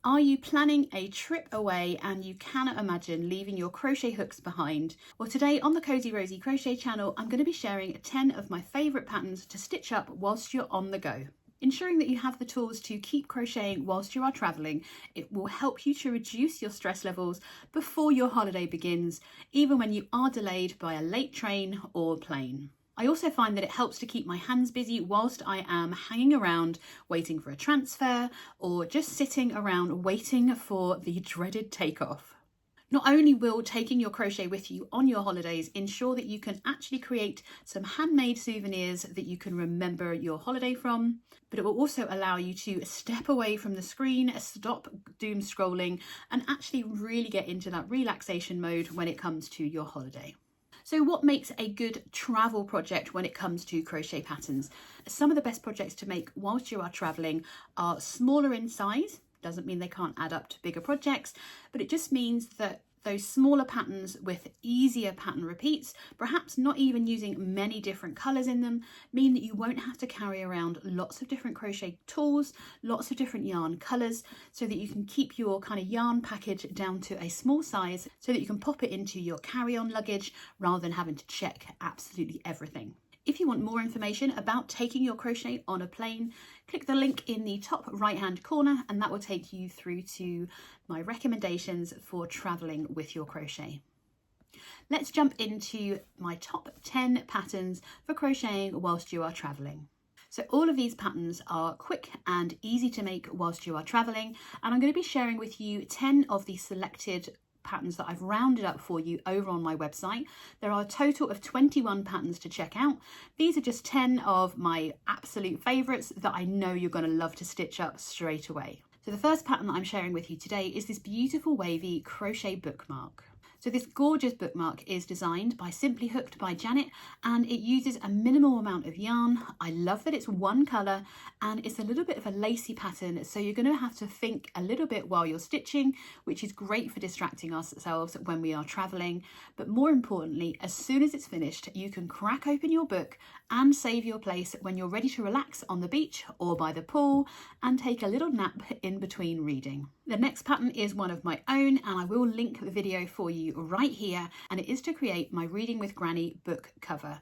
Are you planning a trip away and you cannot imagine leaving your crochet hooks behind? Well, today on the Cozy Rosie Crochet channel, I'm going to be sharing 10 of my favourite patterns to stitch up whilst you're on the go. Ensuring that you have the tools to keep crocheting whilst you are travelling, it will help you to reduce your stress levels before your holiday begins, even when you are delayed by a late train or plane. I also find that it helps to keep my hands busy whilst I am hanging around waiting for a transfer or just sitting around waiting for the dreaded takeoff. Not only will taking your crochet with you on your holidays ensure that you can actually create some handmade souvenirs that you can remember your holiday from, but it will also allow you to step away from the screen, stop doom scrolling, and actually really get into that relaxation mode when it comes to your holiday. So what makes a good travel project when it comes to crochet patterns? Some of the best projects to make whilst you are traveling are smaller in size. Doesn't mean they can't add up to bigger projects, but it just means that those smaller patterns with easier pattern repeats, perhaps not even using many different colours in them, mean that you won't have to carry around lots of different crochet tools, lots of different yarn colours, so that you can keep your kind of yarn package down to a small size so that you can pop it into your carry-on luggage rather than having to check absolutely everything. If you want more information about taking your crochet on a plane, click the link in the top right hand corner and that will take you through to my recommendations for travelling with your crochet. Let's jump into my top 10 patterns for crocheting whilst you are travelling. So all of these patterns are quick and easy to make whilst you are travelling, and I'm going to be sharing with you 10 of the selected patterns that I've rounded up for you over on my website. There are a total of 21 patterns to check out. These are just 10 of my absolute favourites that I know you're going to love to stitch up straight away. So the first pattern that I'm sharing with you today is this beautiful wavy crochet bookmark. So this gorgeous bookmark is designed by Simply Hooked by Janet, and it uses a minimal amount of yarn. I love that it's one colour and it's a little bit of a lacy pattern, so you're going to have to think a little bit while you're stitching, which is great for distracting ourselves when we are travelling. But more importantly, as soon as it's finished, you can crack open your book and save your place when you're ready to relax on the beach or by the pool and take a little nap in between reading. The next pattern is one of my own, and I will link the video for you right here, and it is to create my Reading with Granny book cover.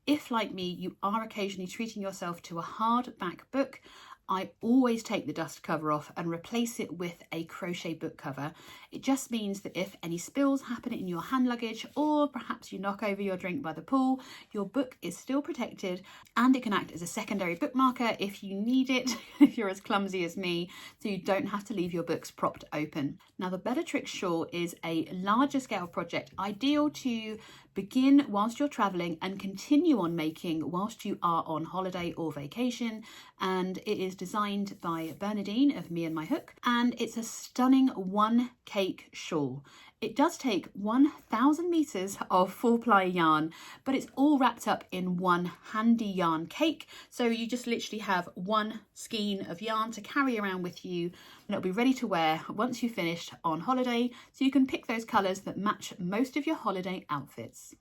If, like me, you are occasionally treating yourself to a hardback book, I always take the dust cover off and replace it with a crochet book cover. It just means that if any spills happen in your hand luggage, or perhaps you knock over your drink by the pool, your book is still protected, and it can act as a secondary bookmarker if you need it, if you're as clumsy as me, so you don't have to leave your books propped open. Now, the Bellatrix shawl is a larger scale project, ideal to begin whilst you're travelling and continue on making whilst you are on holiday or vacation, and it is designed by Bernadine of Me and My Hook, and it's a stunning one cake shawl. It does take 1,000 meters of full ply yarn, but it's all wrapped up in one handy yarn cake, so you just literally have one skein of yarn to carry around with you, and it'll be ready to wear once you've finished on holiday, so you can pick those colours that match most of your holiday outfits.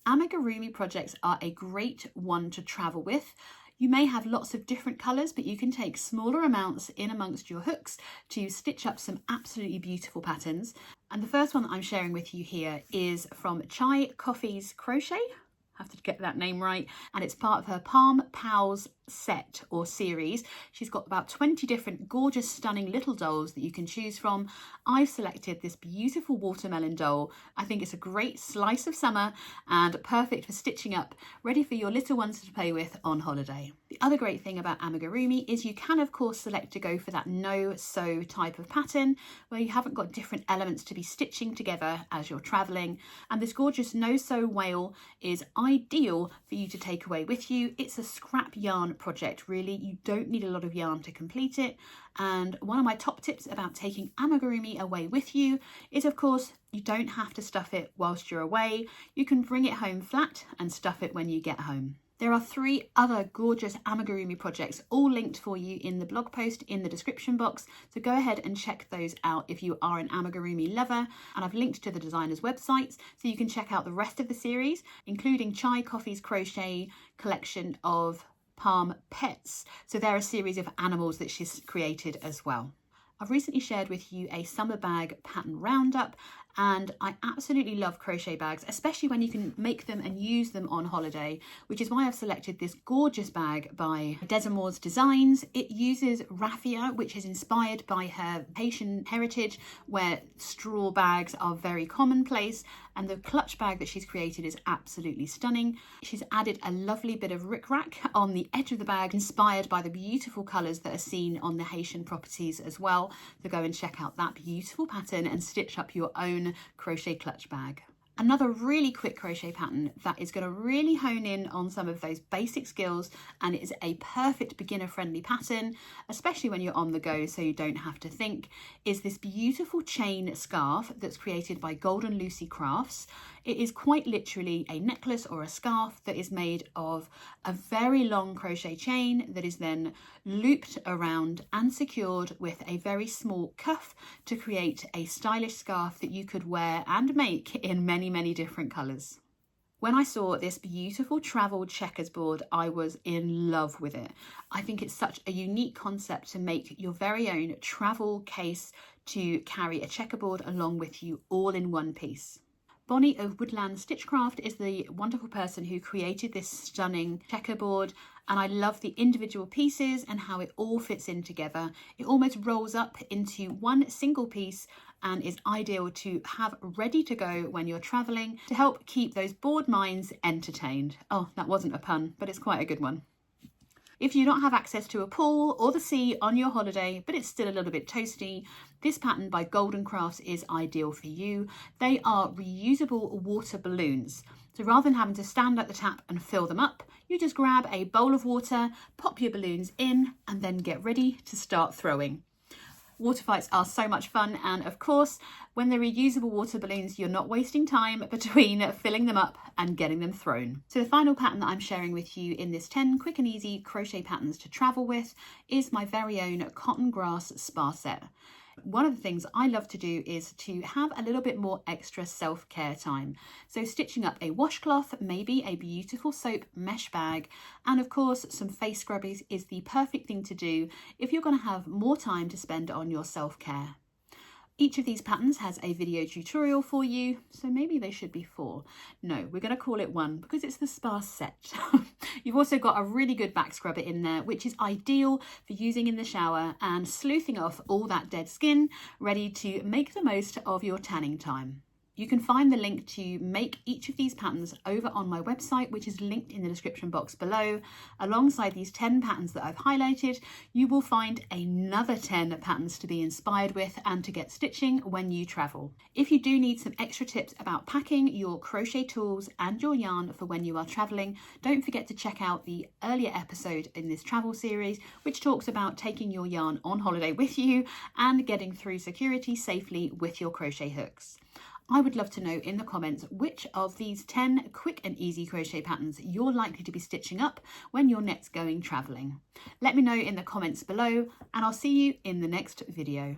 Amigurumi projects are a great one to travel with. You may have lots of different colours, but you can take smaller amounts in amongst your hooks to stitch up some absolutely beautiful patterns. And the first one that I'm sharing with you here is from Chai Coffee's Crochet. I have to get that name right, and it's part of her Palm Pals set or series. She's got about 20 different gorgeous, stunning little dolls that you can choose from. I've selected this beautiful watermelon doll. I think it's a great slice of summer and perfect for stitching up, ready for your little ones to play with on holiday. The other great thing about amigurumi is you can of course select to go for that no-sew type of pattern where you haven't got different elements to be stitching together as you're traveling, and this gorgeous no-sew whale is ideal for you to take away with you. It's a scrap yarn project, really. You don't need a lot of yarn to complete it, and one of my top tips about taking amigurumi away with you is, of course, you don't have to stuff it whilst you're away. You can bring it home flat and stuff it when you get home. There are 3 other gorgeous amigurumi projects all linked for you in the blog post in the description box, so go ahead and check those out if you are an amigurumi lover, and I've linked to the designers' websites so you can check out the rest of the series, including Chai Coffee's Crochet collection of Palm Pets. So they're a series of animals that she's created as well. I've recently shared with you a summer bag pattern roundup, and I absolutely love crochet bags, especially when you can make them and use them on holiday, which is why I've selected this gorgeous bag by Desamours Designs. It uses raffia, which is inspired by her Haitian heritage, where straw bags are very commonplace, and the clutch bag that she's created is absolutely stunning. She's added a lovely bit of rickrack on the edge of the bag, inspired by the beautiful colours that are seen on the Haitian properties as well. So go and check out that beautiful pattern and stitch up your own crochet clutch bag. Another really quick crochet pattern that is going to really hone in on some of those basic skills, and it is a perfect beginner friendly pattern, especially when you're on the go so you don't have to think, is this beautiful chain scarf that's created by Golden Lucy Crafts. It is quite literally a necklace or a scarf that is made of a very long crochet chain that is then looped around and secured with a very small cuff to create a stylish scarf that you could wear and make in many different colours. When I saw this beautiful travel checkers board, I was in love with it. I think it's such a unique concept to make your very own travel case to carry a checkerboard along with you all in one piece. Bonnie of Woodland Stitchcraft is the wonderful person who created this stunning checkerboard, and I love the individual pieces and how it all fits in together. It almost rolls up into one single piece and is ideal to have ready to go when you're traveling to help keep those bored minds entertained. Oh, that wasn't a pun, but it's quite a good one. If you don't have access to a pool or the sea on your holiday, but it's still a little bit toasty, this pattern by Golden Crafts is ideal for you. They are reusable water balloons. So rather than having to stand at the tap and fill them up, you just grab a bowl of water, pop your balloons in, and then get ready to start throwing. Water fights are so much fun, and of course, when they're reusable water balloons, you're not wasting time between filling them up and getting them thrown. So the final pattern that I'm sharing with you in this 10 quick and easy crochet patterns to travel with is my very own cotton grass spar set. One of the things I love to do is to have a little bit more extra self-care time. So stitching up a washcloth, maybe a beautiful soap mesh bag, and of course some face scrubbies is the perfect thing to do if you're going to have more time to spend on your self-care. Each of these patterns has a video tutorial for you, so maybe they should be 4. No, we're going to call it 1 because it's the sparse set. You've also got a really good back scrubber in there, which is ideal for using in the shower and sleuthing off all that dead skin, ready to make the most of your tanning time. You can find the link to make each of these patterns over on my website, which is linked in the description box below. Alongside these 10 patterns that I've highlighted, you will find another 10 patterns to be inspired with and to get stitching when you travel. If you do need some extra tips about packing your crochet tools and your yarn for when you are traveling, don't forget to check out the earlier episode in this travel series, which talks about taking your yarn on holiday with you and getting through security safely with your crochet hooks. I would love to know in the comments which of these 10 quick and easy crochet patterns you're likely to be stitching up when you're next going traveling. Let me know in the comments below, and I'll see you in the next video.